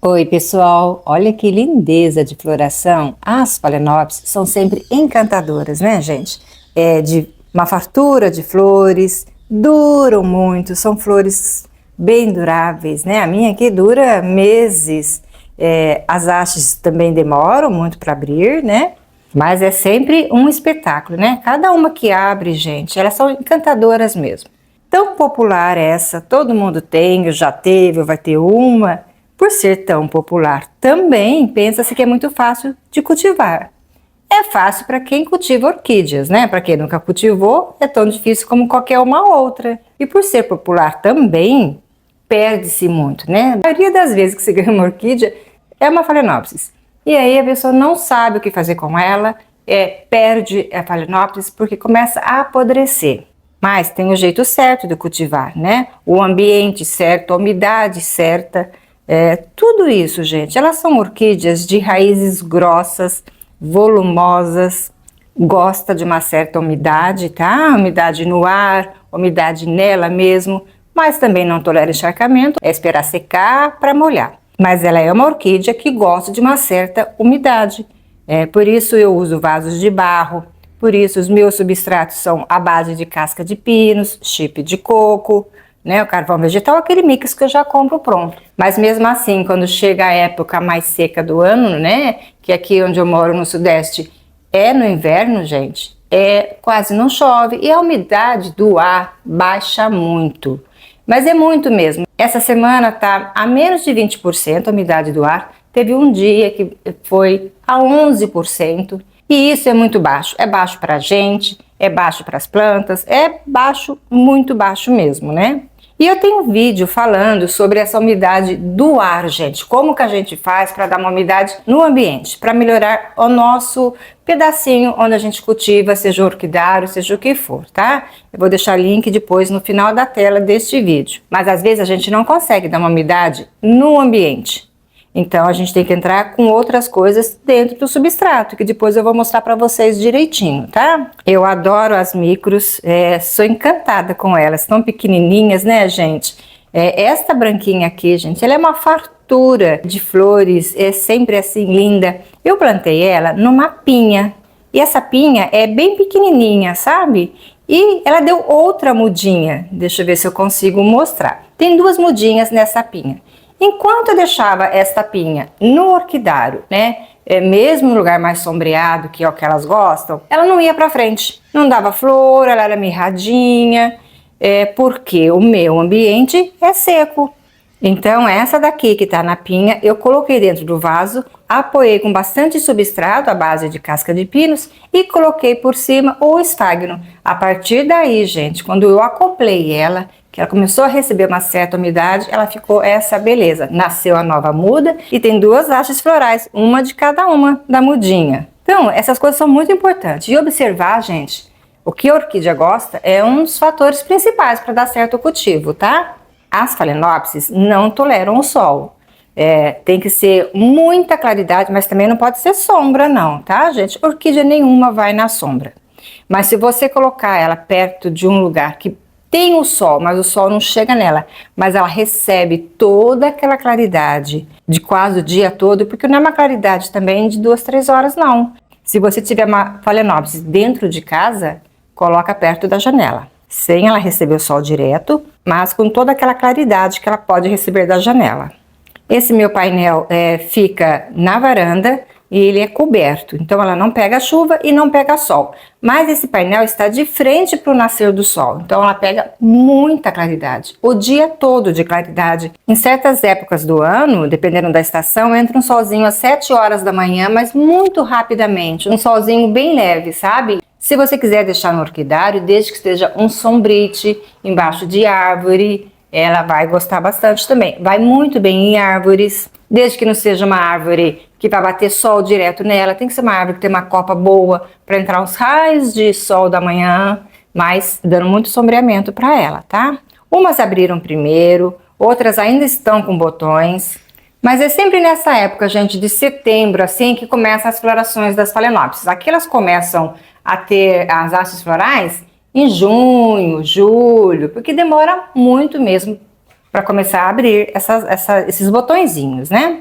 Oi, pessoal! Olha que lindeza de floração! As phalaenopsis são sempre encantadoras, né, gente? De uma fartura de flores, duram muito, são flores bem duráveis, né? A minha aqui dura meses. As hastes também demoram muito para abrir, né? Mas é sempre um espetáculo, né? Cada uma que abre, gente, elas são encantadoras mesmo. Tão popular essa, todo mundo tem, já teve, ou vai ter uma. Por ser tão popular, também pensa-se que é muito fácil de cultivar. É fácil para quem cultiva orquídeas, né? Para quem nunca cultivou, é tão difícil como qualquer uma outra. E por ser popular também, perde-se muito, né? A maioria das vezes que se ganha uma orquídea é uma phalaenopsis. E aí a pessoa não sabe o que fazer com ela, perde a phalaenopsis porque começa a apodrecer. Mas tem o jeito certo de cultivar, né? O ambiente certo, a umidade certa. Tudo isso, gente, elas são orquídeas de raízes grossas, volumosas, gosta de uma certa umidade, tá? Umidade no ar, umidade nela mesmo, mas também não tolera encharcamento, é esperar secar para molhar. Mas ela é uma orquídea que gosta de uma certa umidade, por isso eu uso vasos de barro, por isso os meus substratos são à base de casca de pinos, chip de coco, né, o carvão vegetal, aquele mix que eu já compro pronto. Mas mesmo assim, quando chega a época mais seca do ano, né, que aqui onde eu moro no Sudeste é no inverno, gente, quase não chove e a umidade do ar baixa muito. Mas é muito mesmo. Essa semana tá a menos de 20% a umidade do ar. Teve um dia que foi a 11%. E isso é muito baixo. É baixo para a gente, é baixo para as plantas, é baixo, muito baixo mesmo, né? E eu tenho um vídeo falando sobre essa umidade do ar, gente. Como que a gente faz para dar uma umidade no ambiente, para melhorar o nosso pedacinho onde a gente cultiva, seja orquidário, seja o que for, tá? Eu vou deixar link depois no final da tela deste vídeo. Mas às vezes a gente não consegue dar uma umidade no ambiente. Então a gente tem que entrar com outras coisas dentro do substrato, que depois eu vou mostrar para vocês direitinho, tá? Eu adoro as micros, sou encantada com elas, tão pequenininhas, né, gente? Esta branquinha aqui, gente, ela é uma fartura de flores, é sempre assim linda. Eu plantei ela numa pinha, e essa pinha é bem pequenininha, sabe? E ela deu outra mudinha, deixa eu ver se eu consigo mostrar. Tem duas mudinhas nessa pinha. Enquanto eu deixava esta pinha no orquidário, né, mesmo no lugar mais sombreado, que é o que elas gostam, ela não ia para frente, não dava flor, ela era mirradinha, porque o meu ambiente é seco. Então essa daqui que tá na pinha, eu coloquei dentro do vaso, apoiei com bastante substrato, à base de casca de pinos, e coloquei por cima o esfagno. A partir daí, gente, quando eu acoplei ela, que ela começou a receber uma certa umidade, ela ficou essa beleza. Nasceu a nova muda e tem duas hastes florais, uma de cada uma da mudinha. Então, essas coisas são muito importantes. E observar, gente, o que a orquídea gosta é um dos fatores principais para dar certo o cultivo, tá? As phalaenopsis não toleram o sol. Tem que ser muita claridade, mas também não pode ser sombra não, tá, gente? Orquídea nenhuma vai na sombra. Mas se você colocar ela perto de um lugar que tem o sol, mas o sol não chega nela, mas ela recebe toda aquela claridade de quase o dia todo, porque não é uma claridade também de 2, 3 horas, não. Se você tiver uma phalaenopsis dentro de casa, coloca perto da janela, sem ela receber o sol direto, mas com toda aquela claridade que ela pode receber da janela. Esse meu painel fica na varanda e ele é coberto, então ela não pega chuva e não pega sol. Mas esse painel está de frente para o nascer do sol, então ela pega muita claridade, o dia todo de claridade. Em certas épocas do ano, dependendo da estação, entra um solzinho às 7 horas da manhã, mas muito rapidamente, um solzinho bem leve, sabe? Se você quiser deixar no orquidário, desde que esteja um sombrite embaixo de árvore, ela vai gostar bastante também. Vai muito bem em árvores, desde que não seja uma árvore que vai bater sol direto nela. Tem que ser uma árvore que tem uma copa boa para entrar uns raios de sol da manhã, mas dando muito sombreamento para ela, tá? Umas abriram primeiro, outras ainda estão com botões. Mas é sempre nessa época, gente, de setembro, assim, que começam as florações das phalaenopsis. Aqui elas começam a ter as hastes florais em junho, julho, porque demora muito mesmo para começar a abrir esses botõezinhos, né?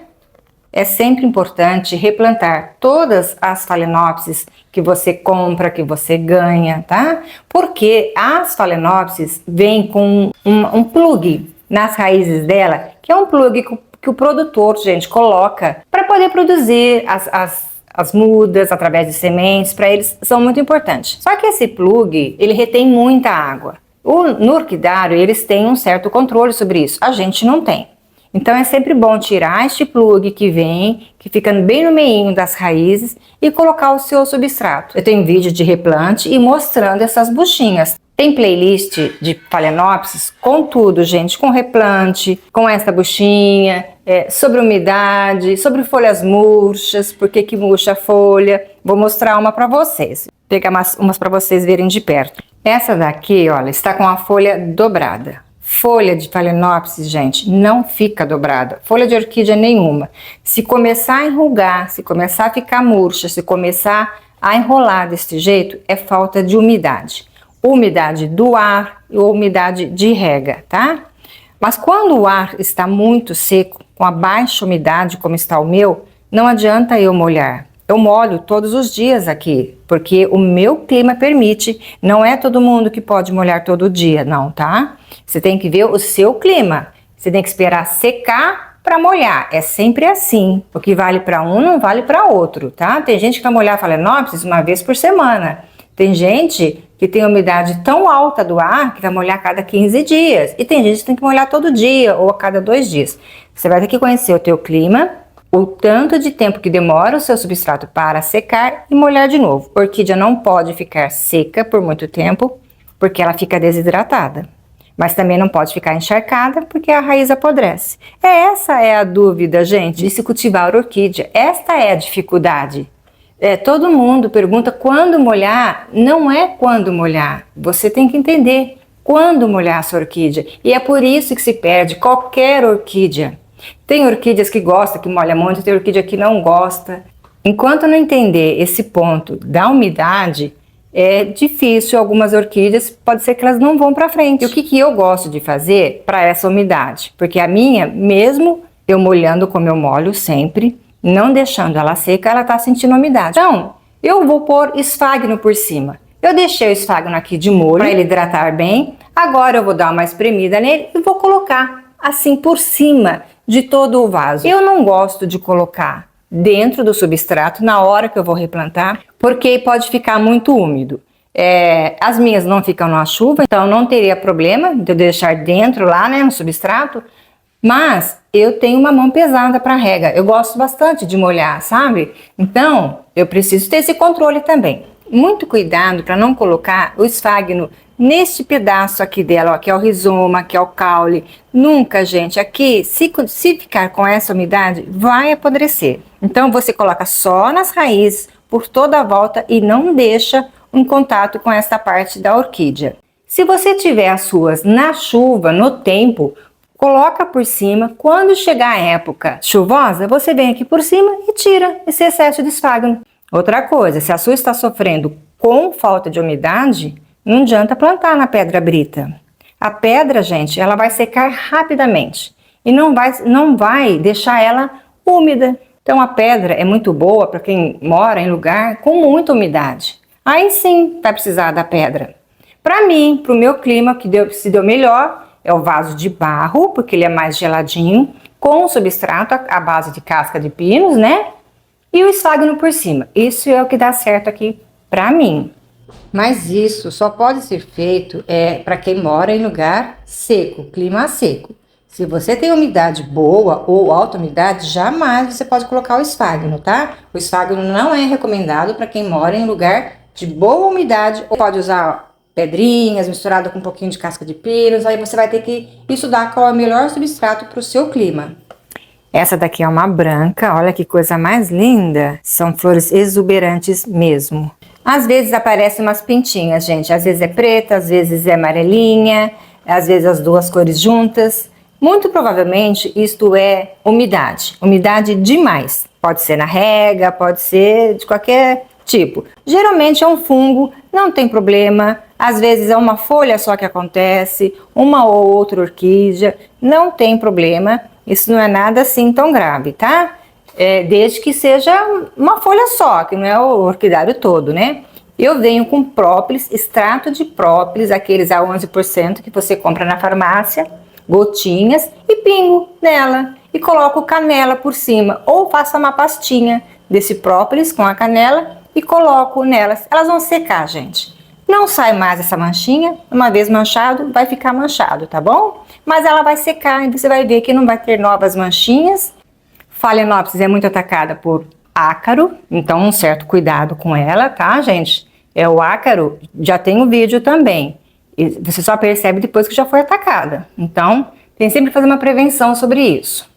é sempre importante replantar todas as Phalaenopsis que você compra, que você ganha, tá? Porque as Phalaenopsis vêm com um plug nas raízes dela, que é um plug que o produtor, gente, coloca para poder produzir as mudas através de sementes. Para eles são muito importantes. Só que esse plug, ele retém muita água. No orquidário, eles têm um certo controle sobre isso. A gente não tem. Então é sempre bom tirar este plug que vem, que fica bem no meinho das raízes, e colocar o seu substrato. Eu tenho vídeo de replante e mostrando essas buchinhas. Tem playlist de Phalaenopsis com tudo, gente, com replante, com essa buchinha, sobre umidade, sobre folhas murchas, por que murcha a folha. Vou mostrar uma para vocês, pegar umas para vocês verem de perto. Essa daqui, olha, está com a folha dobrada. Folha de Phalaenopsis, gente, não fica dobrada. Folha de orquídea nenhuma. Se começar a enrugar, se começar a ficar murcha, se começar a enrolar desse jeito, é falta de umidade. Umidade do ar ou umidade de rega, tá? Mas quando o ar está muito seco, com a baixa umidade, como está o meu, não adianta eu molhar. Eu molho todos os dias aqui, porque o meu clima permite. Não é todo mundo que pode molhar todo dia, não, tá? Você tem que ver o seu clima. Você tem que esperar secar para molhar. É sempre assim. O que vale para um não vale para outro, tá? Tem gente que vai molhar Phalaenopsis uma vez por semana. Tem gente que tem umidade tão alta do ar que vai molhar a cada 15 dias. E tem gente que tem que molhar todo dia ou a cada 2 dias. Você vai ter que conhecer o teu clima, o tanto de tempo que demora o seu substrato para secar e molhar de novo. A orquídea não pode ficar seca por muito tempo, porque ela fica desidratada. Mas também não pode ficar encharcada, porque a raiz apodrece. Essa é a dúvida, gente, de se cultivar orquídea. Esta é a dificuldade. Todo mundo pergunta quando molhar. Não é quando molhar. Você tem que entender quando molhar a sua orquídea. E é por isso que se perde qualquer orquídea. Tem orquídeas que gostam, que molha muito, tem orquídea que não gosta. Enquanto não entender esse ponto da umidade, é difícil. Algumas orquídeas, pode ser que elas não vão para frente. E o que eu gosto de fazer para essa umidade? Porque a minha, mesmo eu molhando como eu molho sempre, não deixando ela seca, ela tá sentindo umidade. Então, eu vou pôr esfagno por cima. Eu deixei o esfagno aqui de molho para ele hidratar bem. Agora eu vou dar uma espremida nele e vou colocar assim por cima de todo o vaso. Eu não gosto de colocar dentro do substrato na hora que eu vou replantar, porque pode ficar muito úmido. As minhas não ficam na chuva, então não teria problema de eu deixar dentro lá, né, no substrato. Mas eu tenho uma mão pesada para rega. Eu gosto bastante de molhar, sabe? Então eu preciso ter esse controle também. Muito cuidado para não colocar o esfagno neste pedaço aqui dela, ó, que é o rizoma, que é o caule. Nunca, gente, aqui, se ficar com essa umidade, vai apodrecer. Então você coloca só nas raízes, por toda a volta, e não deixa em contato com essa parte da orquídea. Se você tiver as suas na chuva, no tempo, coloca por cima. Quando chegar a época chuvosa, você vem aqui por cima e tira esse excesso de esfagno. Outra coisa, se a sua está sofrendo com falta de umidade, não adianta plantar na pedra brita. A pedra, gente, ela vai secar rapidamente e não vai deixar ela úmida. Então a pedra é muito boa para quem mora em lugar com muita umidade. Aí sim vai precisar da pedra. Para mim, para o meu clima, que se deu melhor, é o vaso de barro, porque ele é mais geladinho, com substrato à base de casca de pinos, né? E o esfagno por cima. Isso é o que dá certo aqui para mim. Mas isso só pode ser feito para quem mora em lugar seco, clima seco. Se você tem umidade boa ou alta umidade, jamais você pode colocar o esfagno, tá? O esfagno não é recomendado para quem mora em lugar de boa umidade. Ou pode usar pedrinhas misturado com um pouquinho de casca de pinos. Aí você vai ter que estudar qual é o melhor substrato para o seu clima. Essa daqui é uma branca, olha que coisa mais linda. São flores exuberantes mesmo. Às vezes aparecem umas pintinhas, gente. Às vezes é preta, às vezes é amarelinha, às vezes as duas cores juntas. Muito provavelmente isto é umidade. Umidade demais. Pode ser na rega, pode ser de qualquer tipo. Geralmente é um fungo, não tem problema. Às vezes é uma folha só que acontece, uma ou outra orquídea, não tem problema. Isso não é nada assim tão grave, tá? desde que seja uma folha só, que não é o orquidário todo, né? Eu venho com própolis, extrato de própolis, aqueles a 11% que você compra na farmácia, gotinhas, e pingo nela. E coloco canela por cima, ou faço uma pastinha desse própolis com a canela e coloco nelas. Elas vão secar, gente. Não sai mais essa manchinha, uma vez manchado, vai ficar manchado, tá bom? Mas ela vai secar e você vai ver que não vai ter novas manchinhas. Phalaenopsis é muito atacada por ácaro, então um certo cuidado com ela, tá, gente? O ácaro, já tem um vídeo também. E você só percebe depois que já foi atacada. Então, tem sempre que fazer uma prevenção sobre isso.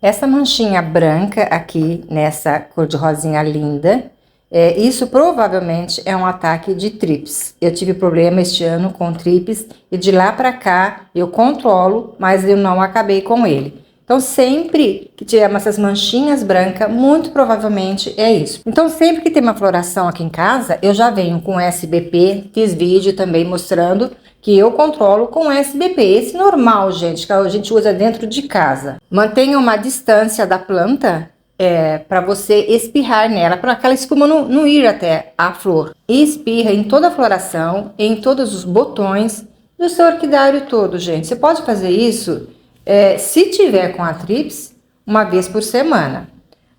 Essa manchinha branca aqui, nessa cor de rosinha linda, isso provavelmente é um ataque de trips. Eu tive problema este ano com trips e de lá pra cá eu controlo, mas eu não acabei com ele. Então, sempre que tiver essas manchinhas brancas, muito provavelmente é isso. Então, sempre que tem uma floração aqui em casa, eu já venho com SBP, fiz vídeo também mostrando que eu controlo com SBP. Esse normal, gente, que a gente usa dentro de casa. Mantenha uma distância da planta para você espirrar nela, para aquela espuma não ir até a flor. E espirra em toda a floração, em todos os botões do seu orquidário todo, gente. Você pode fazer isso se tiver com a trips, uma vez por semana.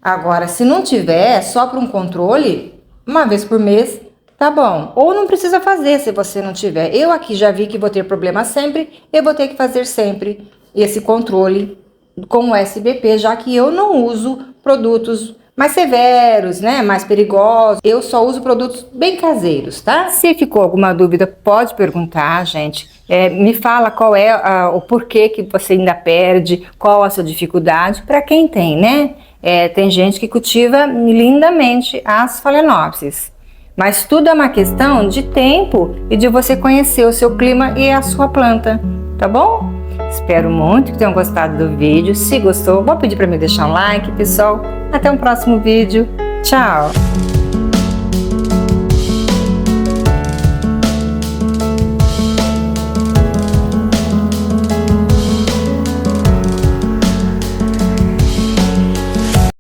Agora, se não tiver, só para um controle, uma vez por mês, tá bom. Ou não precisa fazer se você não tiver. Eu aqui já vi que vou ter problema sempre, eu vou ter que fazer sempre esse controle com o SBP, já que eu não uso produtos mais severos, né, mais perigosos. Eu só uso produtos bem caseiros, tá? Se ficou alguma dúvida, pode perguntar, gente. Me fala qual é o porquê que você ainda perde, qual a sua dificuldade, para quem tem, né? Tem gente que cultiva lindamente as Phalaenopsis, mas tudo é uma questão de tempo e de você conhecer o seu clima e a sua planta, tá bom? Espero muito que tenham gostado do vídeo. Se gostou, vou pedir para me deixar um like, pessoal. Até um próximo vídeo. Tchau!